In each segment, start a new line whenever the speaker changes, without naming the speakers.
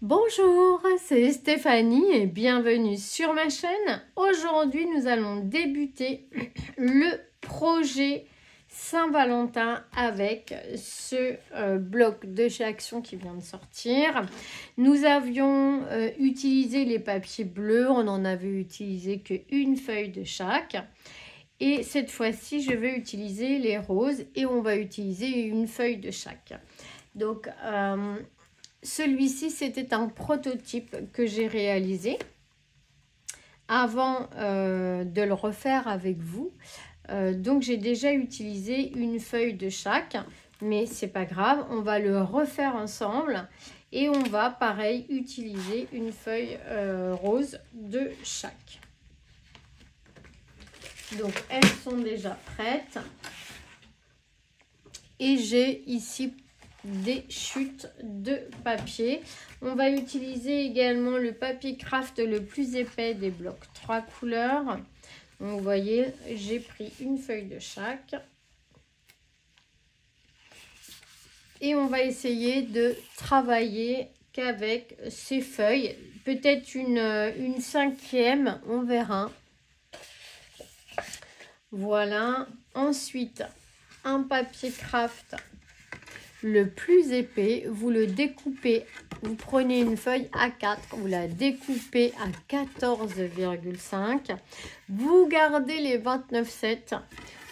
Bonjour, c'est Stéphanie et bienvenue sur ma chaîne. Aujourd'hui, nous allons débuter le projet Saint-Valentin avec ce bloc de chez Action qui vient de sortir. Nous avions utilisé les papiers bleus, on n'en avait utilisé qu'une feuille de chaque. Et cette fois-ci, je vais utiliser les roses et on va utiliser une feuille de chaque. Donc, celui-ci, c'était un prototype que j'ai réalisé avant de le refaire avec vous. Donc, j'ai déjà utilisé une feuille de chaque, mais c'est pas grave, on va le refaire ensemble et on va, pareil, utiliser une feuille rose de chaque. Donc, elles sont déjà prêtes et j'ai ici des chutes de papier. On va utiliser également le papier craft le plus épais des blocs 3 couleurs. Donc, vous voyez, j'ai pris une feuille de chaque. Et on va essayer de travailler qu'avec ces feuilles. Peut-être une cinquième, on verra. Voilà. Ensuite, un papier craft le plus épais, vous le découpez, vous prenez une feuille A4, vous la découpez à 14,5, vous gardez les 29,7,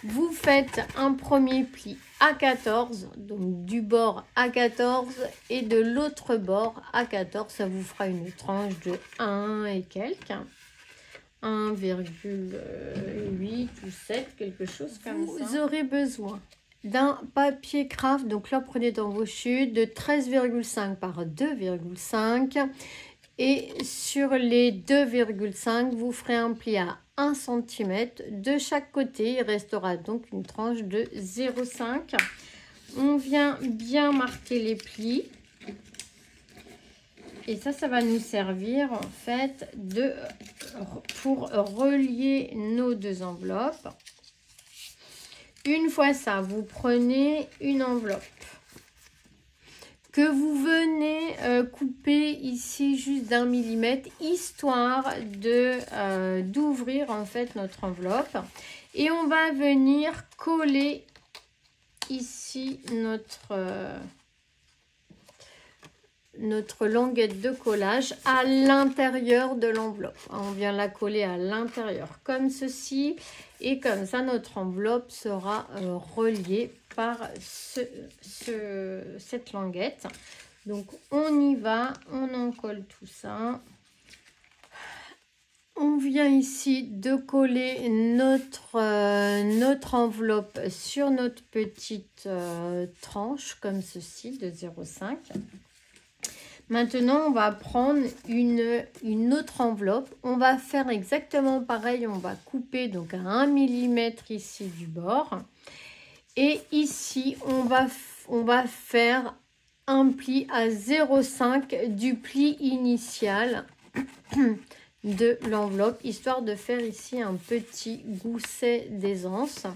vous faites un premier pli à 14, donc du bord à 14 et de l'autre bord à 14, ça vous fera une tranche de 1 et quelques, 1,8 ou 7, quelque chose comme ça. Vous aurez besoin d'un papier craft, donc là prenez dans vos chutes de 13,5 par 2,5 et sur les 2,5 vous ferez un pli à 1 cm de chaque côté, il restera donc une tranche de 0,5. On vient bien marquer les plis et ça va nous servir en fait pour relier nos deux enveloppes. Une fois ça, vous prenez une enveloppe que vous venez couper ici juste d'1 millimètre, histoire d'ouvrir en fait notre enveloppe. Et on va venir coller ici notre languette de collage à l'intérieur de l'enveloppe. On vient la coller à l'intérieur comme ceci et comme ça notre enveloppe sera reliée par cette languette. Donc on y va, on en colle tout ça. On vient ici de coller notre enveloppe sur notre petite tranche comme ceci de 0,5. Maintenant, on va prendre une autre enveloppe. On va faire exactement pareil. On va couper donc à 1 millimètre ici du bord. Et ici, on va faire un pli à 0,5 du pli initial de l'enveloppe, histoire de faire ici un petit gousset d'aisance.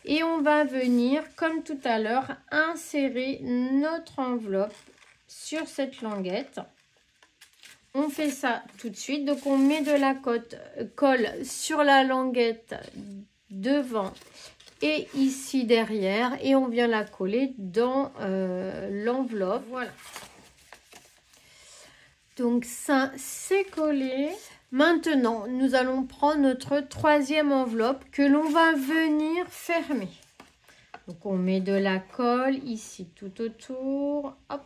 Et on va venir, comme tout à l'heure, insérer notre enveloppe sur cette languette. On fait ça tout de suite. Donc on met de la colle sur la languette devant et ici derrière et on vient la coller dans l'enveloppe. Voilà. Donc ça c'est collé. Maintenant nous allons prendre notre troisième enveloppe que l'on va venir fermer. Donc on met de la colle ici tout autour. Hop.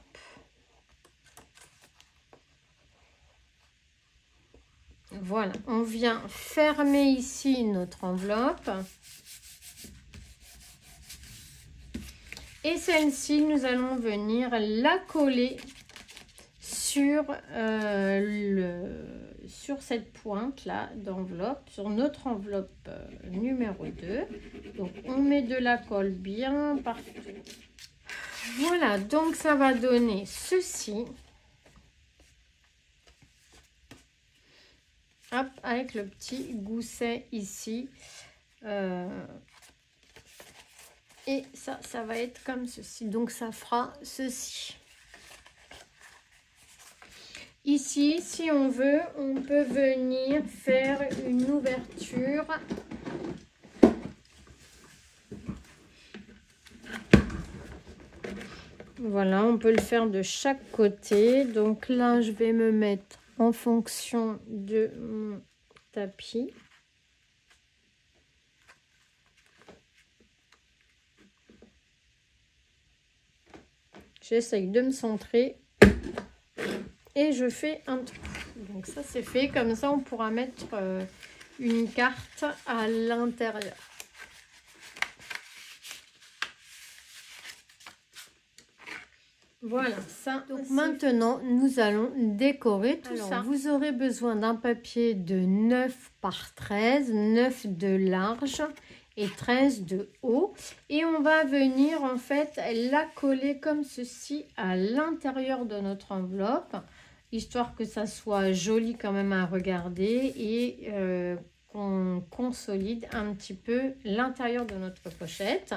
Voilà, on vient fermer ici notre enveloppe. Et celle-ci, nous allons venir la coller sur, sur cette pointe-là d'enveloppe, sur notre enveloppe numéro 2. Donc, on met de la colle bien partout. Voilà, donc ça va donner ceci. Hop, avec le petit gousset ici. Et ça va être comme ceci. Donc, ça fera ceci. Ici, si on veut, on peut venir faire une ouverture. Voilà, on peut le faire de chaque côté. Donc là, je vais me mettre en fonction de mon tapis. J'essaye de me centrer et je fais un trou. Donc ça, c'est fait. Comme ça, on pourra mettre une carte à l'intérieur. Voilà, ça. Donc maintenant, nous allons décorer tout ça. Vous aurez besoin d'un papier de 9 par 13, 9 de large et 13 de haut. Et on va venir en fait la coller comme ceci à l'intérieur de notre enveloppe, histoire que ça soit joli quand même à regarder et qu'on consolide un petit peu l'intérieur de notre pochette.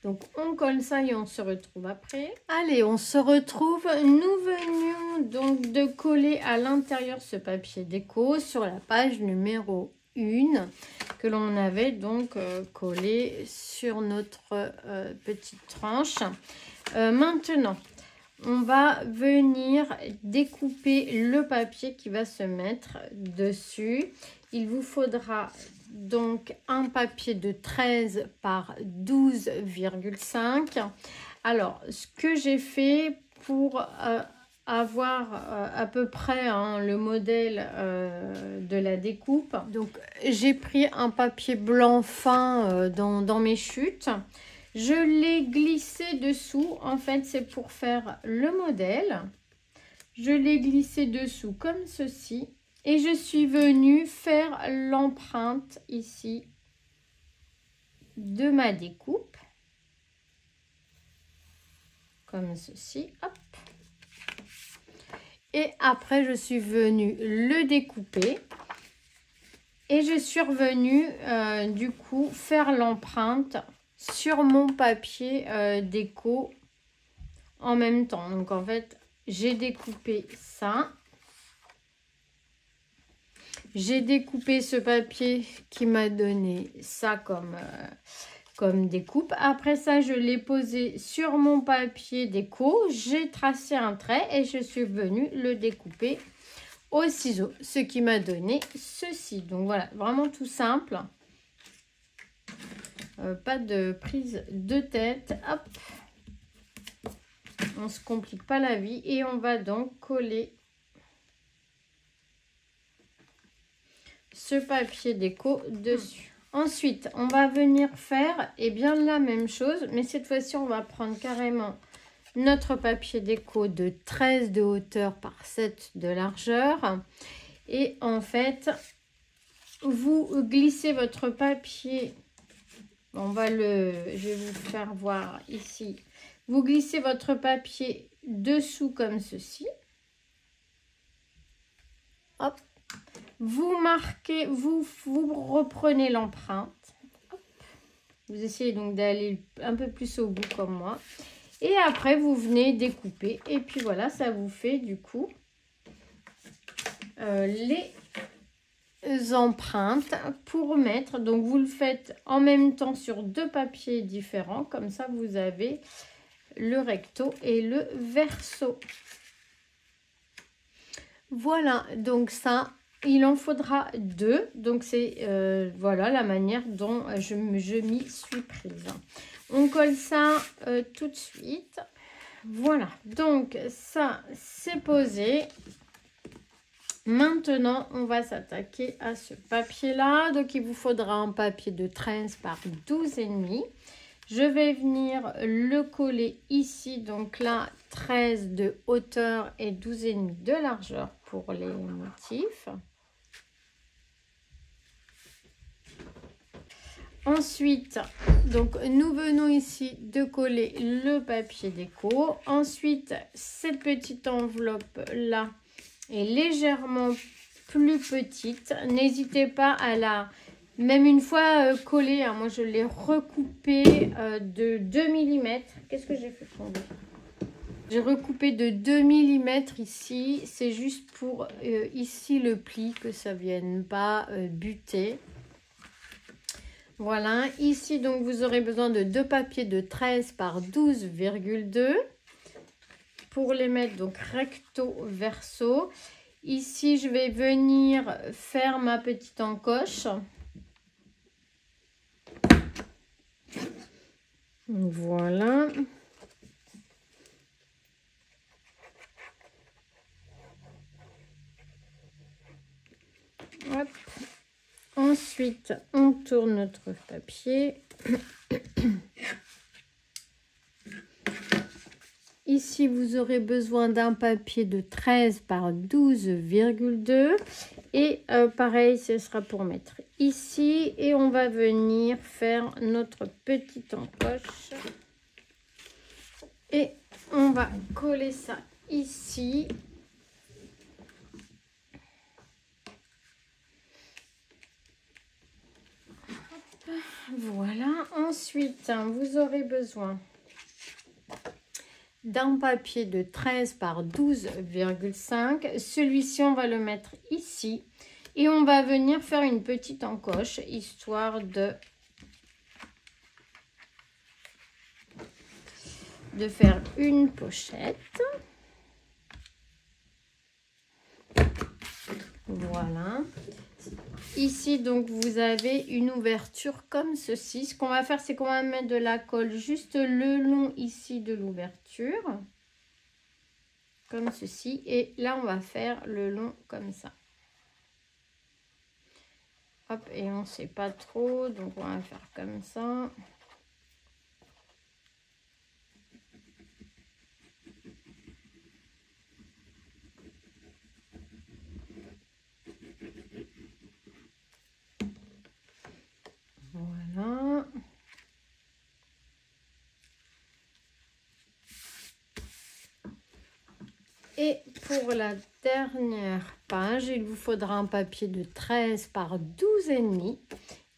Donc on colle ça et on se retrouve après. Allez, on se retrouve. Nous venions donc de coller à l'intérieur ce papier déco sur la page numéro 1 que l'on avait donc collé sur notre petite tranche. Maintenant, on va venir découper le papier qui va se mettre dessus. Il vous faudra donc un papier de 13 par 12,5. Alors, ce que j'ai fait pour avoir à peu près le modèle de la découpe. Donc, j'ai pris un papier blanc fin dans mes chutes. Je l'ai glissé dessous. En fait, c'est pour faire le modèle. Je l'ai glissé dessous comme ceci. Et je suis venue faire l'empreinte ici de ma découpe. Comme ceci. Hop. Et après, je suis venue le découper. Et je suis revenue, du coup, faire l'empreinte sur mon papier déco en même temps. Donc, en fait, j'ai découpé ça. J'ai découpé ce papier qui m'a donné ça comme découpe. Après ça, je l'ai posé sur mon papier déco. J'ai tracé un trait et je suis venue le découper au ciseau. Ce qui m'a donné ceci. Donc voilà, vraiment tout simple. Pas de prise de tête. Hop. On ne se complique pas la vie. Et on va donc coller ce papier déco dessus. Ensuite, on va venir faire bien la même chose, mais cette fois-ci, on va prendre carrément notre papier déco de 13 de hauteur par 7 de largeur. Et en fait, vous glissez votre papier. Je vais vous faire voir ici. Vous glissez votre papier dessous comme ceci. Hop. Vous marquez, vous reprenez l'empreinte. Vous essayez donc d'aller un peu plus au bout comme moi. Et après, vous venez découper. Et puis voilà, ça vous fait du coup les empreintes pour mettre. Donc, vous le faites en même temps sur 2 papiers différents. Comme ça, vous avez le recto et le verso. Voilà, donc ça... Il en faudra 2, donc c'est voilà la manière dont je m'y suis prise. On colle ça tout de suite. Voilà, donc ça c'est posé. Maintenant, on va s'attaquer à ce papier-là. Donc, il vous faudra un papier de 13 par 12,5. Je vais venir le coller ici. Donc là, 13 de hauteur et 12,5 de largeur pour les motifs. Ensuite, donc nous venons ici de coller le papier déco. Ensuite, cette petite enveloppe-là est légèrement plus petite. N'hésitez pas à la... Même une fois collée, hein, moi je l'ai recoupée de 2 mm. Qu'est-ce que j'ai fait tomber? J'ai recoupé de 2 mm ici. C'est juste pour ici le pli que ça ne vienne pas buter. Voilà. Ici, donc, vous aurez besoin de 2 papiers de 13 par 12,2 pour les mettre donc recto verso. Ici, je vais venir faire ma petite encoche. Voilà. Hop. Ensuite, on tourne notre papier. Ici, vous aurez besoin d'un papier de 13 par 12,2. Et pareil, ce sera pour mettre ici. Et on va venir faire notre petite encoche. Et on va coller ça ici. Voilà. Ensuite, vous aurez besoin d'un papier de 13 par 12,5. Celui-ci, on va le mettre ici. Et on va venir faire une petite encoche, histoire de faire une pochette. Voilà. Ici, donc, vous avez une ouverture comme ceci. Ce qu'on va faire, c'est qu'on va mettre de la colle juste le long ici de l'ouverture. Comme ceci. Et là, on va faire le long comme ça. Hop, et on ne sait pas trop. Donc, on va faire comme ça. Voilà. Et pour la dernière page, il vous faudra un papier de 13 par 12,5.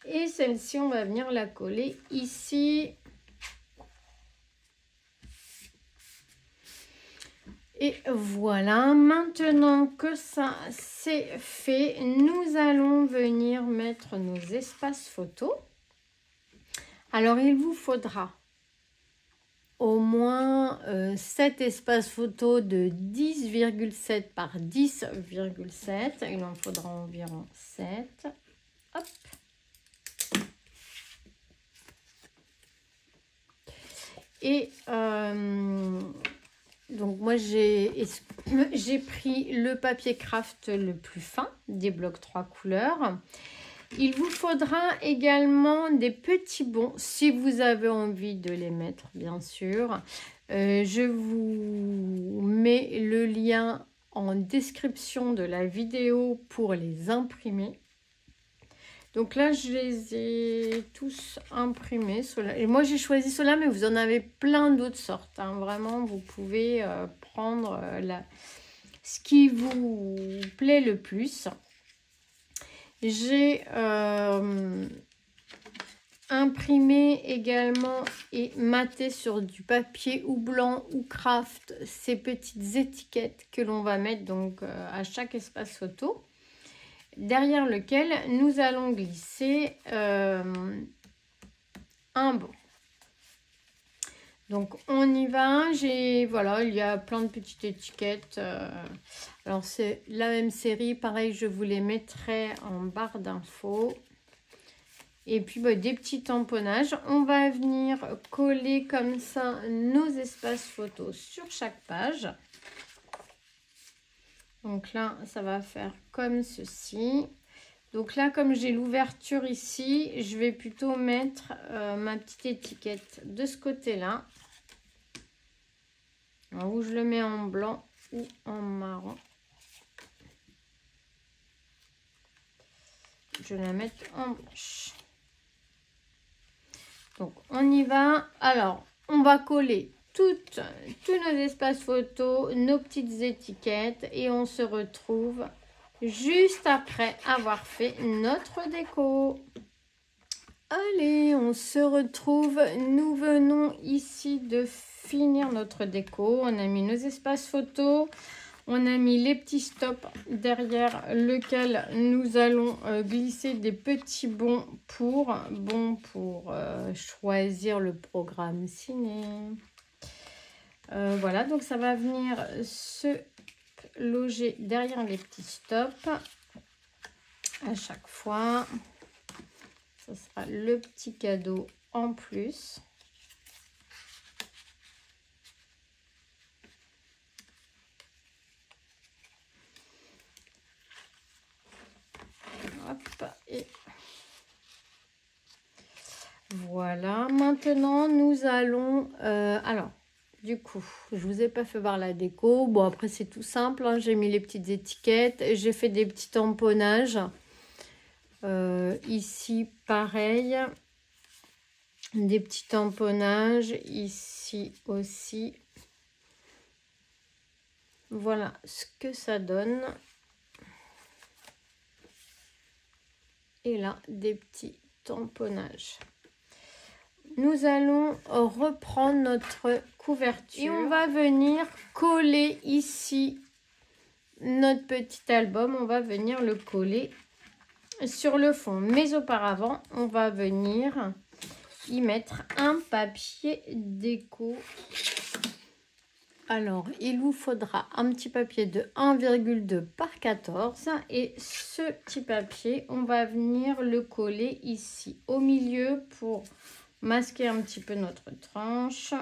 Et celle-ci, on va venir la coller ici. Et voilà, maintenant que ça c'est fait, nous allons venir mettre nos espaces photos. Alors, il vous faudra au moins 7 espaces photos de 10,7 par 10,7. Il en faudra environ 7. Hop. Et donc moi j'ai pris le papier craft le plus fin, des blocs 3 couleurs. Il vous faudra également des petits bons, si vous avez envie de les mettre, bien sûr. Je vous mets le lien en description de la vidéo pour les imprimer. Donc là, je les ai tous imprimés. Et moi, j'ai choisi ceux-là, mais vous en avez plein d'autres sortes. Hein. Vraiment, vous pouvez prendre ce qui vous plaît le plus. J'ai imprimé également et maté sur du papier ou blanc ou craft ces petites étiquettes que l'on va mettre donc à chaque espace photo, derrière lequel nous allons glisser un bon. Donc on y va. Voilà, il y a plein de petites étiquettes. Alors c'est la même série, pareil, je vous les mettrai en barre d'infos. Et puis des petits tamponnages. On va venir coller comme ça nos espaces photos sur chaque page. Donc là, ça va faire comme ceci. Donc là, comme j'ai l'ouverture ici, je vais plutôt mettre ma petite étiquette de ce côté-là. Où je le mets en blanc ou en marron. Je vais la mettre en blanche. Donc, on y va. Alors, on va coller tous nos espaces photos, nos petites étiquettes et on se retrouve juste après avoir fait notre déco. Allez, on se retrouve. Nous venons ici de finir notre déco. On a mis nos espaces photos. On a mis les petits stops derrière lequel nous allons glisser des petits bons pour choisir le programme ciné. Voilà, donc ça va venir se loger derrière les petits stops à chaque fois. Ce sera le petit cadeau en plus. Hop, et voilà. Maintenant, nous allons... alors, du coup, je vous ai pas fait voir la déco. Bon, après, c'est tout simple, hein. J'ai mis les petites étiquettes. J'ai fait des petits tamponnages. Ici, pareil. Des petits tamponnages. Ici aussi. Voilà ce que ça donne. Et là, des petits tamponnages. Nous allons reprendre notre couverture. Et on va venir coller ici notre petit album. On va venir le coller sur le fond. Mais auparavant, on va venir y mettre un papier déco. Alors, il vous faudra un petit papier de 1,2 par 14 et ce petit papier, on va venir le coller ici au milieu pour masquer un petit peu notre tranche.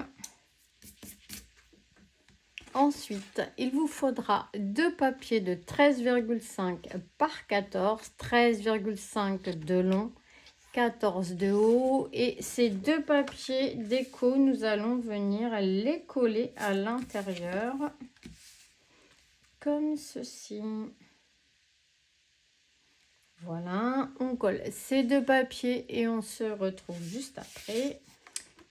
Ensuite, il vous faudra deux papiers de 13,5 par 14, 13,5 de long, 14 de haut, et ces deux papiers déco, nous allons venir les coller à l'intérieur comme ceci. Voilà, on colle ces deux papiers et on se retrouve juste après.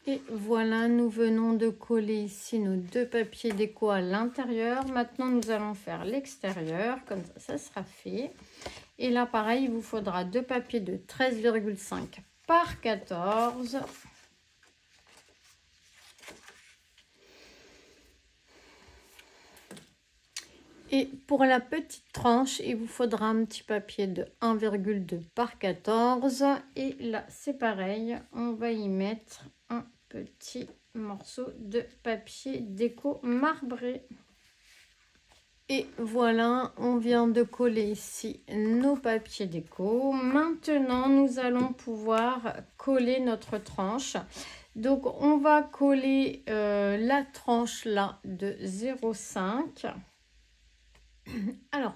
Et voilà, nous venons de coller ici nos deux papiers déco à l'intérieur. Maintenant, nous allons faire l'extérieur, comme ça sera fait. Et là, pareil, il vous faudra deux papiers de 13,5 par 14. Et pour la petite tranche, il vous faudra un petit papier de 1,2 par 14. Et là, c'est pareil, on va y mettre un petit morceau de papier déco marbré. Et voilà, on vient de coller ici nos papiers déco. Maintenant, nous allons pouvoir coller notre tranche. Donc, on va coller la tranche là de 0,5. Alors,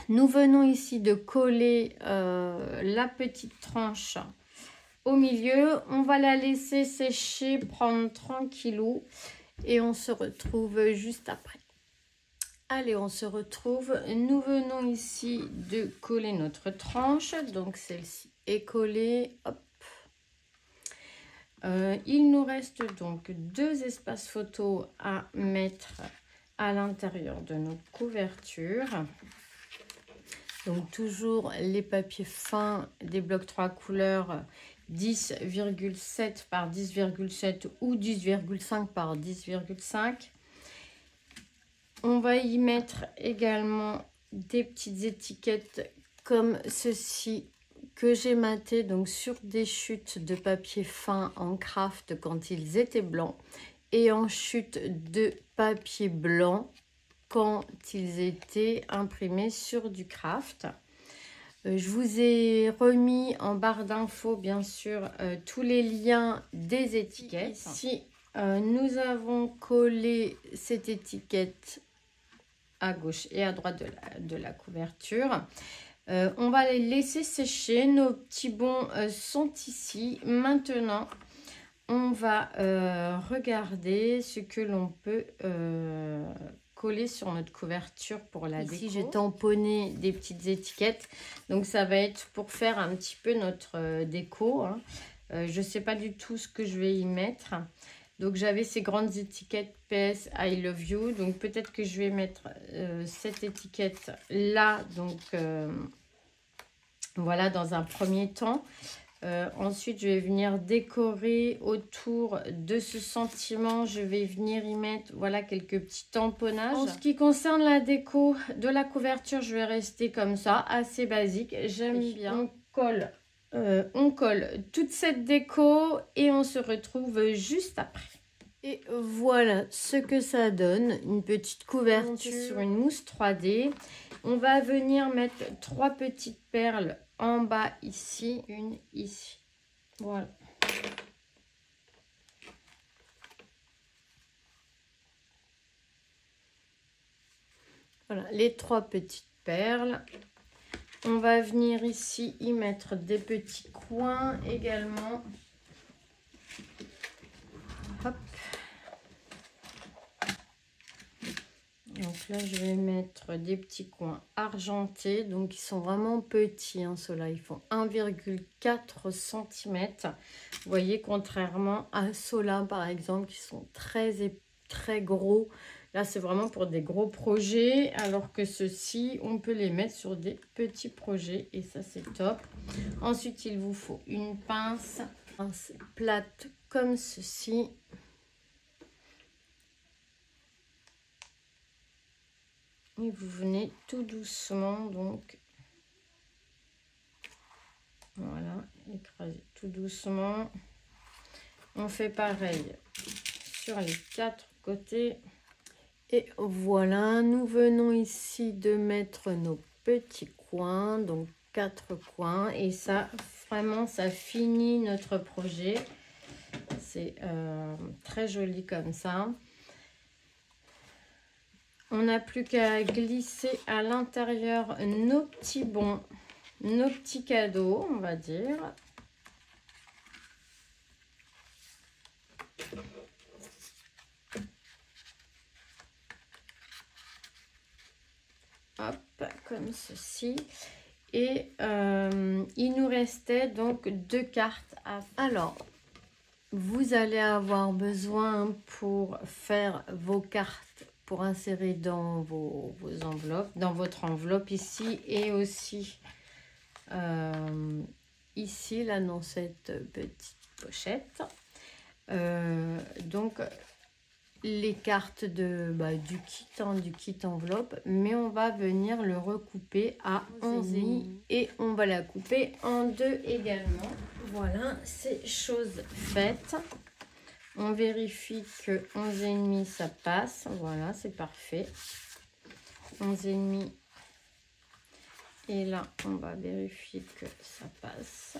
nous venons ici de coller la petite tranche au milieu. On va la laisser sécher, prendre tranquillou et on se retrouve juste après. Allez, on se retrouve. Nous venons ici de coller notre tranche. Donc, celle-ci est collée. Hop. Il nous reste donc deux espaces photos à mettre à l'intérieur de nos couvertures. Donc, toujours les papiers fins des blocs 3 couleurs 10,7 par 10,7 ou 10,5 par 10,5. On va y mettre également des petites étiquettes comme ceci que j'ai maté donc sur des chutes de papier fin en craft quand ils étaient blancs et en chute de papier blanc quand ils étaient imprimés sur du craft. Je vous ai remis en barre d'infos bien sûr tous les liens des étiquettes. Ici, nous avons collé cette étiquette à gauche et à droite de la couverture. On va les laisser sécher. Nos petits bons sont ici. Maintenant, on va regarder ce que l'on peut coller sur notre couverture pour la déco. Ici, j'ai tamponné des petites étiquettes. Donc, ça va être pour faire un petit peu notre déco, hein. Je ne sais pas du tout ce que je vais y mettre. Donc, j'avais ces grandes étiquettes PS I Love You. Donc, peut-être que je vais mettre cette étiquette là. Donc, voilà, dans un premier temps. Ensuite, je vais venir décorer autour de ce sentiment. Je vais venir y mettre, voilà, quelques petits tamponnages. En ce qui concerne la déco de la couverture, je vais rester comme ça, assez basique. J'aime bien. On colle toute cette déco et on se retrouve juste après. Et voilà ce que ça donne, une petite couverture sur une mousse 3D. On va venir mettre 3 petites perles en bas ici, une ici. Voilà. Voilà, les 3 petites perles. On va venir ici y mettre des petits coins également. Hop. Donc là, je vais mettre des petits coins argentés. Donc, ils sont vraiment petits, hein, ceux-là. Ils font 1,4 cm. Vous voyez, contrairement à ceux-là, par exemple, qui sont très gros. Là, c'est vraiment pour des gros projets. Alors que ceux-ci, on peut les mettre sur des petits projets. Et ça, c'est top. Ensuite, il vous faut une pince plate comme ceci. Et vous venez tout doucement, donc, voilà, écraser tout doucement. On fait pareil sur les 4 côtés. Et voilà, nous venons ici de mettre nos petits coins, donc 4 coins. Et ça, vraiment, ça finit notre projet. C'est très joli comme ça. On n'a plus qu'à glisser à l'intérieur nos petits bons, nos petits cadeaux, on va dire. Hop, comme ceci. Et il nous restait donc 2 cartes à faire. Alors, vous allez avoir besoin pour faire vos cartes, pour insérer dans vos enveloppes, dans votre enveloppe ici et aussi ici, là, dans cette petite pochette. Donc, les cartes du kit enveloppe, mais on va venir le recouper à 11,5 et on va la couper en 2 également. Voilà, c'est chose faite. On vérifie que 11,5 ça passe. Voilà, c'est parfait. 11,5. Et là, on va vérifier que ça passe.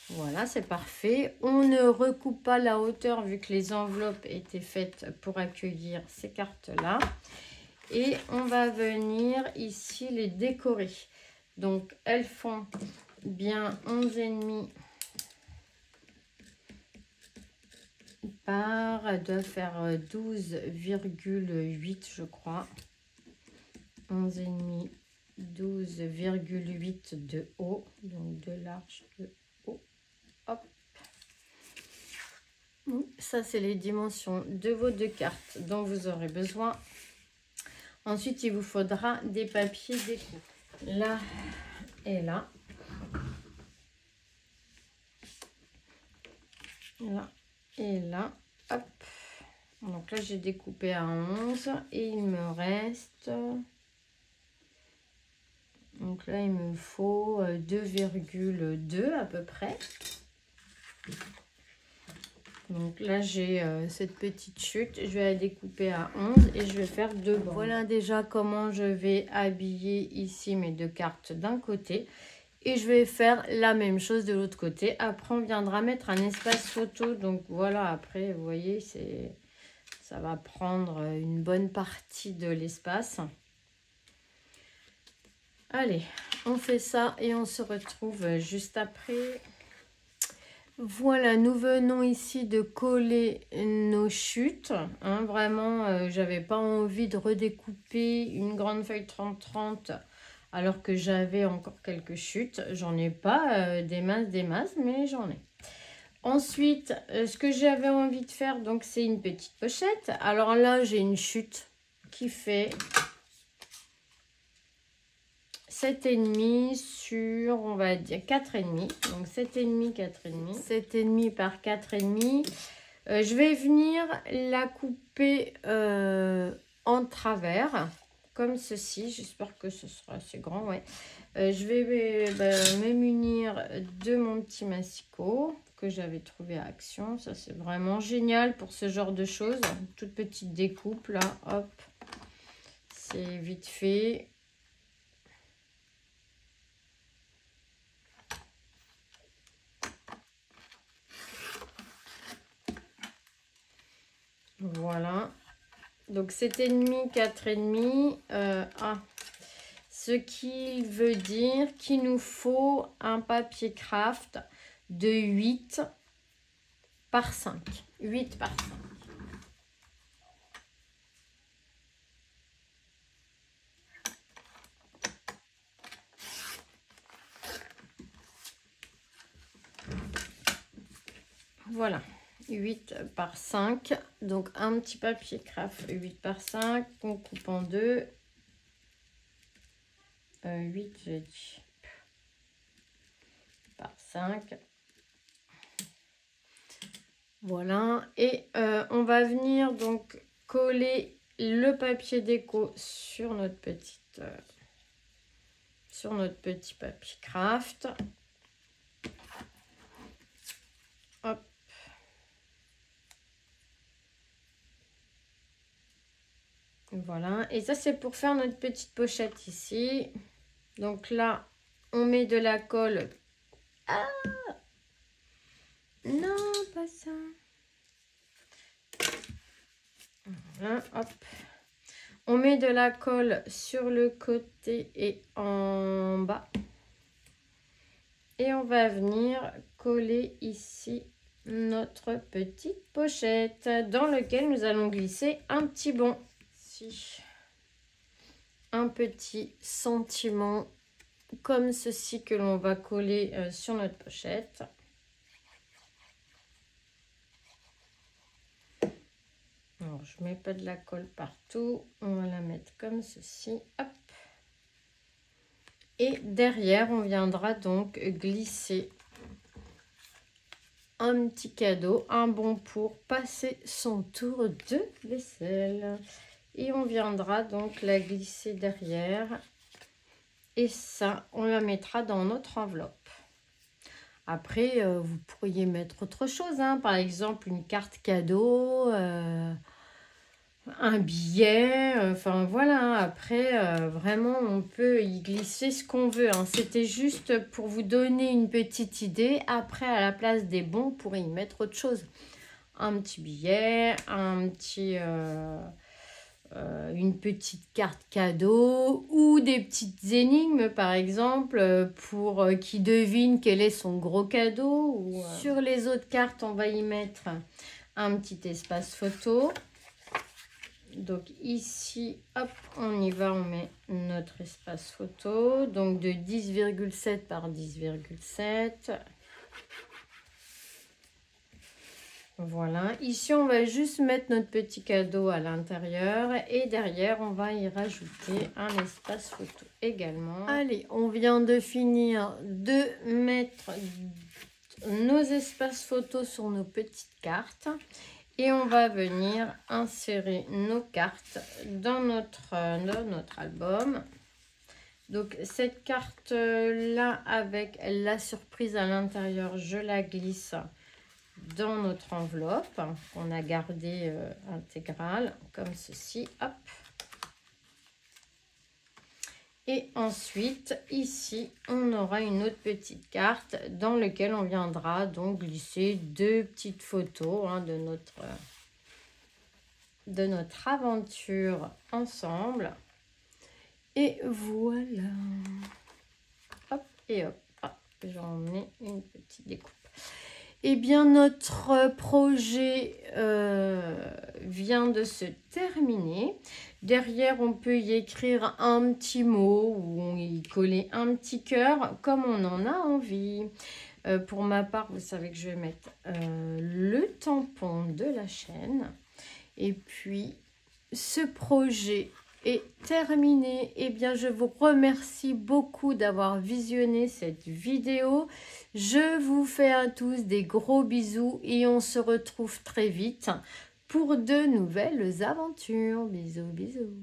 Voilà, c'est parfait. On ne recoupe pas la hauteur vu que les enveloppes étaient faites pour accueillir ces cartes-là. Et on va venir ici les décorer. Donc, elles font bien 11,5 par... Elles doivent faire 12,8 je crois. 11,5, 12,8 de haut. Donc, de large, de haut. Hop. Ça, c'est les dimensions de vos 2 cartes dont vous aurez besoin. Ensuite, il vous faudra des papiers déco. Là et là. Là et là. Hop. Donc là, j'ai découpé à 11 et il me reste... Donc là, il me faut 2,2 à peu près. Donc là, j'ai cette petite chute. Je vais la découper à 11 et je vais faire 2 bandes. Voilà déjà comment je vais habiller ici mes 2 cartes d'un côté. Et je vais faire la même chose de l'autre côté. Après, on viendra mettre un espace photo. Donc voilà, après, vous voyez, ça va prendre une bonne partie de l'espace. Allez, on fait ça et on se retrouve juste après. Voilà, nous venons ici de coller nos chutes. Hein, vraiment, j'avais pas envie de redécouper une grande feuille 30-30 alors que j'avais encore quelques chutes. J'en ai pas des masses, mais j'en ai. Ensuite, ce que j'avais envie de faire, donc c'est une petite pochette. Alors là, j'ai une chute qui fait 7,5 sur, on va dire, 4,5. Donc 7,5, 4,5. 7,5 par 4,5. Je vais venir la couper en travers, comme ceci. J'espère que ce sera assez grand, ouais. Je vais me munir de mon petit massicot que j'avais trouvé à Action. Ça, c'est vraiment génial pour ce genre de choses. Une toute petite découpe, là, hop. C'est vite fait. Voilà. Donc 7,5, 4,5. Ce qui veut dire qu'il nous faut un papier craft de 8 par 5. 8 par 5. Voilà. 8 par 5. Donc un petit papier craft 8 par 5 qu'on coupe en deux. 8, j'ai dit, par 5. Voilà. Et on va venir donc coller le papier déco sur notre petit papier craft. Hop. Voilà. Et ça, c'est pour faire notre petite pochette ici. Donc là, on met de la colle. Ah! Non, pas ça. Voilà, hop. On met de la colle sur le côté et en bas. Et on va venir coller ici notre petite pochette dans laquelle nous allons glisser un petit bon. Ici, un petit sentiment comme ceci que l'on va coller sur notre pochette. Alors, je ne mets pas de la colle partout. On va la mettre comme ceci. Hop. Et derrière, on viendra donc glisser un petit cadeau, un bon pour passer son tour de vaisselle. Et on viendra donc la glisser derrière. Et ça, on la mettra dans notre enveloppe. Après, vous pourriez mettre autre chose, hein. Par exemple, une carte cadeau, un billet, enfin voilà. Après, vraiment, on peut y glisser ce qu'on veut, hein. C'était juste pour vous donner une petite idée. Après, à la place des bons, on pourrait y mettre autre chose. Un petit billet, un petit... une petite carte cadeau ou des petites énigmes par exemple pour qui devine quel est son gros cadeau. Ou, sur les autres cartes, on va y mettre un petit espace photo. Donc ici, hop, on y va, on met notre espace photo. Donc de 10,7 par 10,7. Voilà, ici on va juste mettre notre petit cadeau à l'intérieur et derrière on va y rajouter un espace photo également. Allez, on vient de finir de mettre nos espaces photos sur nos petites cartes et on va venir insérer nos cartes dans notre album. Donc cette carte là avec la surprise à l'intérieur, je la glisse dans notre enveloppe qu'on a gardée intégrale comme ceci, hop. Et ensuite ici on aura une autre petite carte dans laquelle on viendra donc glisser deux petites photos, hein, de notre aventure ensemble. Et voilà, hop et hop, j'en mets une petite découpe. Eh bien, notre projet vient de se terminer. Derrière, on peut y écrire un petit mot ou y coller un petit cœur comme on en a envie. Pour ma part, vous savez que je vais mettre le tampon de la chaîne. Et puis, ce projet est terminée. Eh bien, je vous remercie beaucoup d'avoir visionné cette vidéo. Je vous fais à tous des gros bisous et on se retrouve très vite pour de nouvelles aventures. Bisous, bisous.